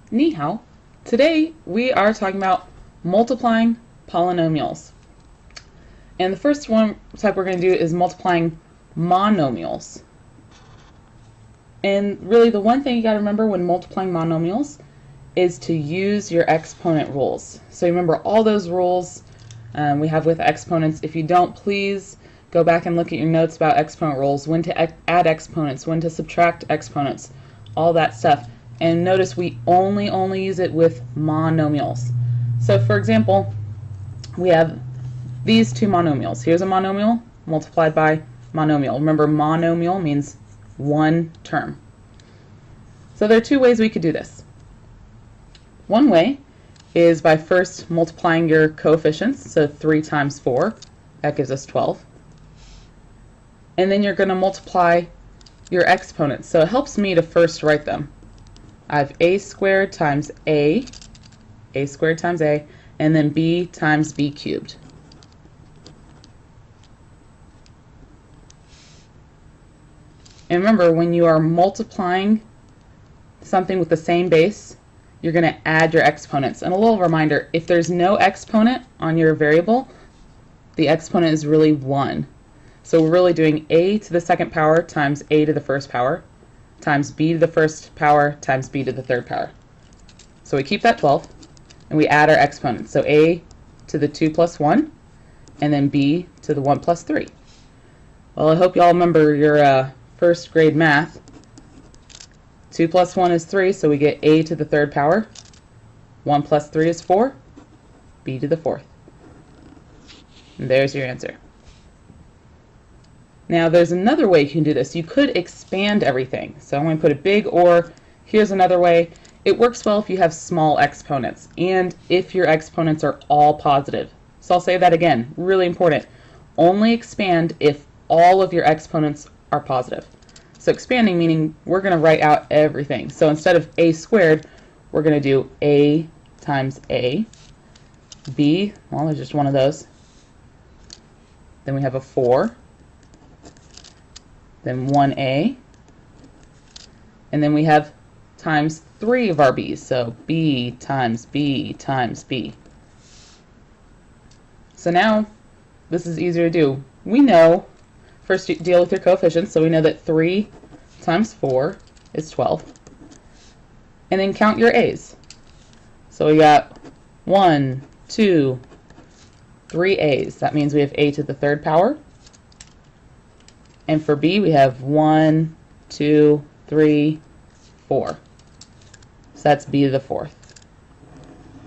Ni hao. Today we are talking about multiplying polynomials. And the first one type we're going to do is multiplying monomials. And really the one thing you got to remember when multiplying monomials is to use your exponent rules. So remember all those rules we have with exponents. If you don't, please go back and look at your notes about exponent rules, when to add exponents, when to subtract exponents, all that stuff. And notice we only use it with monomials. So for example, we have these two monomials. Here's a monomial multiplied by monomial. Remember, monomial means one term. So there are two ways we could do this. One way is by first multiplying your coefficients. So 3 times 4, that gives us 12. And then you're going to multiply your exponents. So it helps me to first write them. I have a squared times a squared times a, and then b times b cubed. And remember, when you are multiplying something with the same base, you're going to add your exponents. And a little reminder, if there's no exponent on your variable, the exponent is really 1. So we're really doing a to the second power times a to the first power times b to the first power times b to the third power. So we keep that 12 and we add our exponents. So a to the 2 plus 1 and then b to the 1 plus 3. Well, I hope you all remember your first grade math. 2 plus 1 is 3, so we get a to the third power. 1 plus 3 is 4, b to the fourth. And there's your answer. Now there's another way you can do this. You could expand everything. So I'm going to put a big or. Here's another way. It works well if you have small exponents and if your exponents are all positive. So I'll say that again, really important. Only expand if all of your exponents are positive. So expanding meaning we're going to write out everything. So instead of a squared, we're going to do a times a, b, well, there's just one of those. Then we have a 4. Then 1a, and then we have times 3 of our b's, so b times b times b. So now this is easier to do. We know, first deal with your coefficients, so we know that 3 times 4 is 12. And then count your a's. So we got 1, 2, 3 a's. That means we have a to the third power. And for b, we have 1, 2, 3, 4. So that's b to the fourth.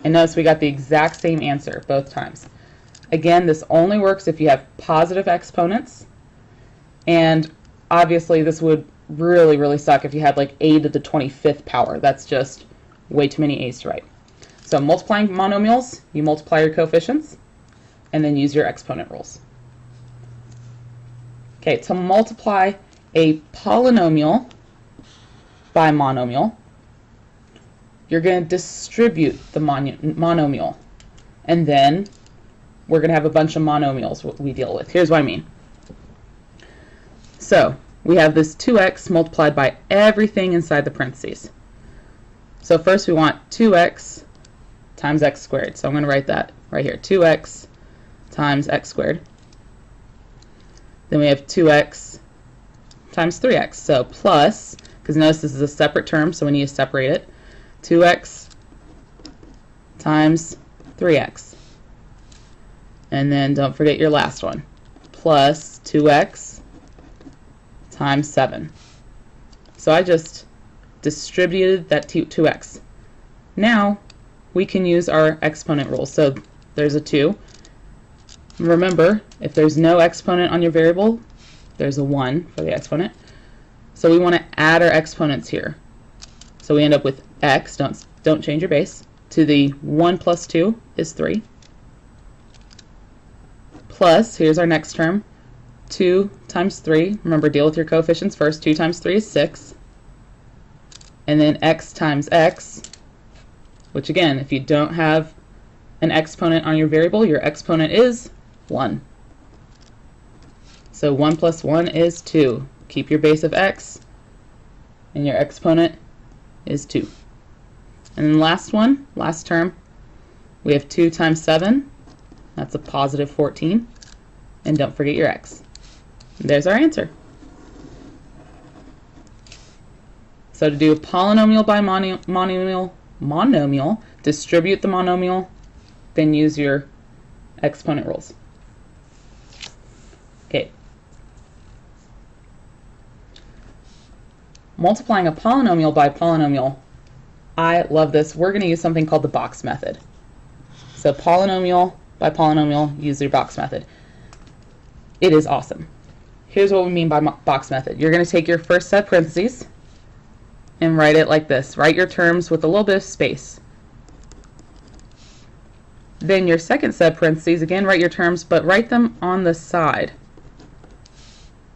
And notice we got the exact same answer both times. Again, this only works if you have positive exponents. And obviously this would really suck if you had like a to the 25th power. That's just way too many a's to write. So multiplying monomials, you multiply your coefficients and then use your exponent rules. Okay, to multiply a polynomial by monomial, you're going to distribute the monomial. And then we're going to have a bunch of monomials we deal with. Here's what I mean. So we have this 2x multiplied by everything inside the parentheses. So first we want 2x times x squared. So I'm going to write that right here. 2x times x squared. Then we have 2x times 3x. So plus, because notice this is a separate term, so we need to separate it. 2x times 3x. And then don't forget your last one. Plus 2x times 7. So I just distributed that 2x. Now we can use our exponent rule. So there's a 2. Remember, if there's no exponent on your variable, there's a 1 for the exponent. So we want to add our exponents here. So we end up with x, don't change your base, to the 1 plus 2 is 3. Plus, here's our next term, 2 times 3. Remember, deal with your coefficients first. 2 times 3 is 6. And then x times x, which again, if you don't have an exponent on your variable, your exponent is 1. So 1 plus 1 is 2. Keep your base of x, and your exponent is 2. And then last one, last term, we have 2 times 7. That's a positive 14. And don't forget your x. And there's our answer. So to do a polynomial by monomial, distribute the monomial, then use your exponent rules. Okay. Multiplying a polynomial by polynomial, I love this. We're going to use something called the box method. So polynomial by polynomial, use your box method. It is awesome. Here's what we mean by box method. You're going to take your first set of parentheses and write it like this. Write your terms with a little bit of space. Then your second set of parentheses, again, write your terms, but write them on the side,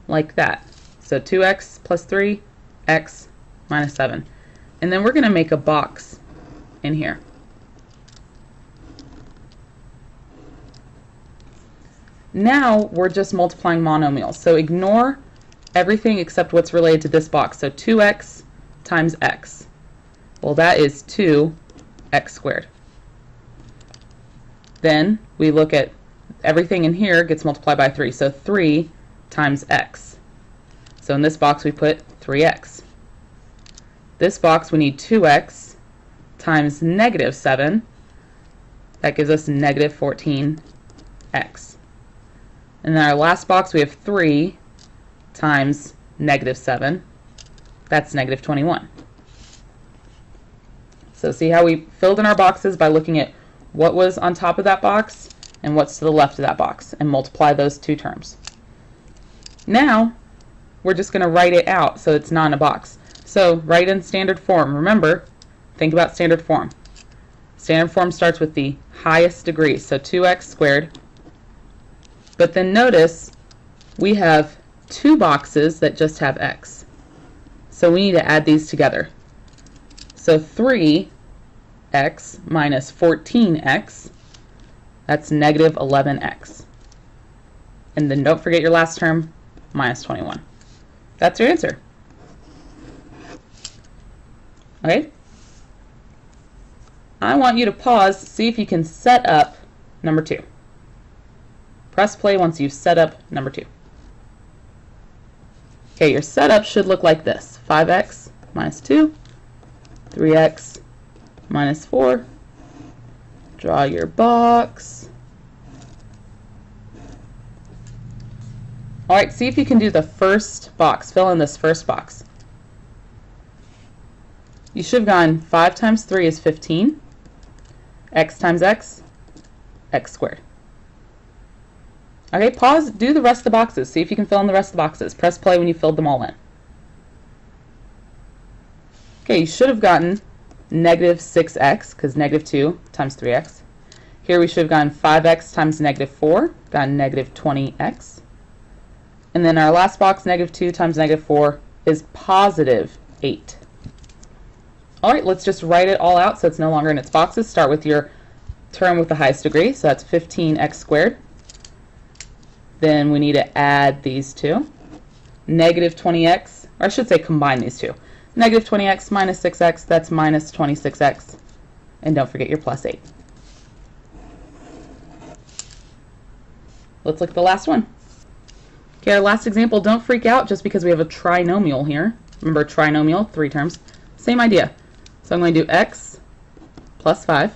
like that. So 2x plus 3, x minus 7. And then we're going to make a box in here. Now we're just multiplying monomials. So ignore everything except what's related to this box. So 2x times x. Well, that is 2x squared. Then we look at everything in here gets multiplied by 3. So 3 times x. So in this box we put 3x. This box we need 2x times negative 7. That gives us negative 14x. And in our last box we have 3 times negative 7. That's negative 21. So see how we filled in our boxes by looking at what was on top of that box and what's to the left of that box, and multiply those two terms. Now we're just going to write it out so it's not in a box. So write in standard form. Remember, think about standard form. Standard form starts with the highest degree, so 2x squared. But then notice we have two boxes that just have x. So we need to add these together. So 3x minus 14x, that's negative 11x. And then don't forget your last term, minus 21. That's your answer. Okay? I want you to pause, see if you can set up number 2. Press play once you've set up number 2. Okay, your setup should look like this. 5x minus 2, 3x minus 4. Draw your box. All right, see if you can do the first box. Fill in this first box. You should have gone 5 times 3 is 15. X times x, x squared. Okay, pause, do the rest of the boxes. See if you can fill in the rest of the boxes. Press play when you filled them all in. Okay, you should have gotten negative 6x, because negative 2 times 3x. Here we should have gotten 5x times negative 4, gotten negative 20x. And then our last box, negative 2 times negative 4, is positive 8. All right, let's just write it all out so it's no longer in its boxes. Start with your term with the highest degree, so that's 15x squared. Then we need to add these two. Negative 20x, or I should say combine these two. Negative 20x minus 6x, that's minus 26x. And don't forget your plus 8. Let's look at the last one. Okay, our last example, don't freak out just because we have a trinomial here. Remember, trinomial, 3 terms. Same idea. So I'm going to do x plus 5.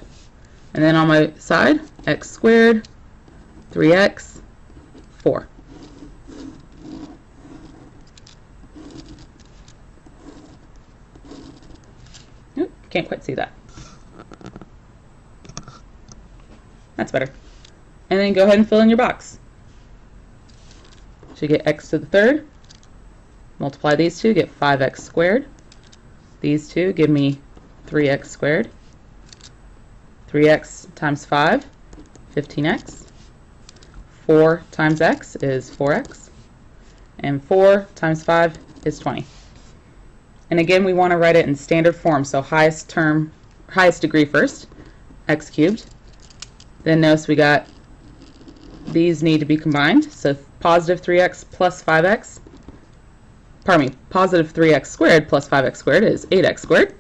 And then on my side, x squared, 3x, 4. Oop, can't quite see that. That's better. And then go ahead and fill in your box. Should get x to the third. Multiply these two, get 5x squared. These two give me 3x squared. 3x times 5, 15x. 4 times x is 4x. And 4 times 5 is 20. And again, we want to write it in standard form. So highest degree first, x cubed. Then notice we got these need to be combined. So positive 3x plus 5x. Pardon me, positive 3x squared plus 5x squared is 8x squared.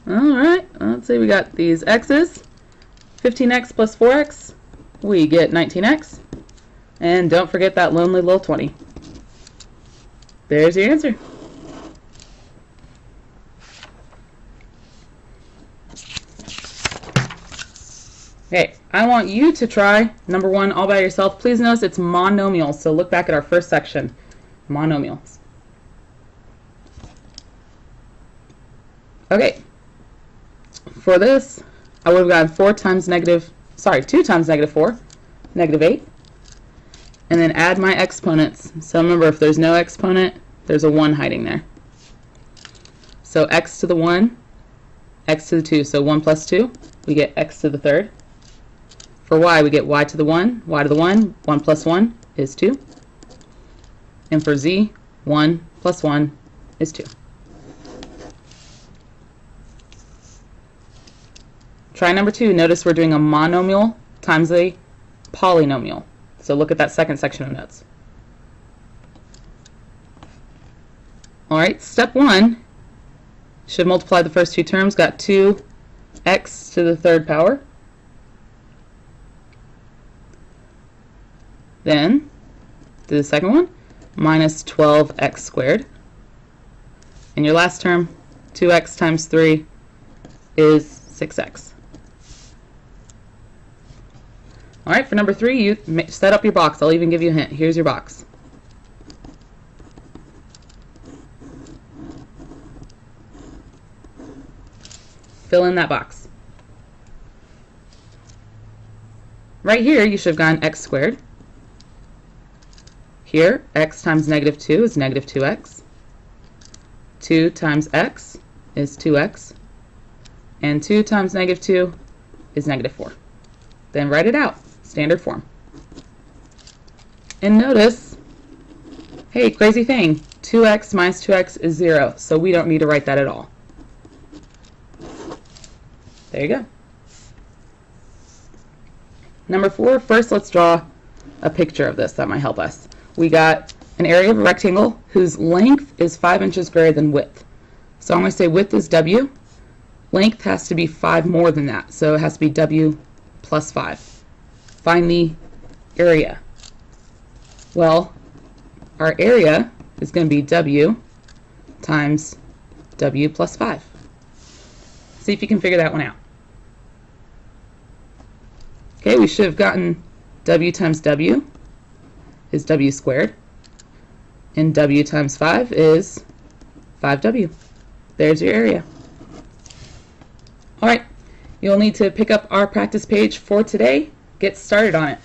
Alright, let's see, we got these x's. 15x plus 4x, we get 19x. And don't forget that lonely little 20. There's your answer. Okay, I want you to try number 1 all by yourself. Please notice it's monomials, so look back at our first section, monomials. Okay, for this, I would have gotten 2 times negative 4, negative 8, and then add my exponents. So remember, if there's no exponent, there's a 1 hiding there. So x to the 1, x to the 2, so 1 plus 2, we get x to the 3rd. For y, we get y to the 1, y to the 1, 1 plus 1 is 2. And for z, 1 plus 1 is 2. Try number 2. Notice we're doing a monomial times a polynomial. So look at that second section of notes. Alright, step 1 should multiply the first 2 terms. Got 2x to the 3rd power. Then, do the second one, minus 12x squared. And your last term, 2x times 3 is 6x. Alright, for number 3, you set up your box. I'll even give you a hint. Here's your box. Fill in that box. Right here, you should have gotten x squared. Here, x times negative 2 is negative 2x. 2 times x is 2x. And 2 times negative 2 is negative 4. Then write it out, standard form. And notice, hey, crazy thing, 2x minus 2x is 0, so we don't need to write that at all. There you go. Number 4, first let's draw a picture of this that might help us. We got an area of a rectangle whose length is 5 inches greater than width. So I'm going to say width is w. Length has to be 5 more than that, so it has to be w plus 5. Find the area. Well, our area is going to be w times w plus 5. See if you can figure that one out. Okay, we should have gotten w times w is w squared, and w times 5 is 5w. There's your area. Alright, you'll need to pick up our practice page for today. Get started on it.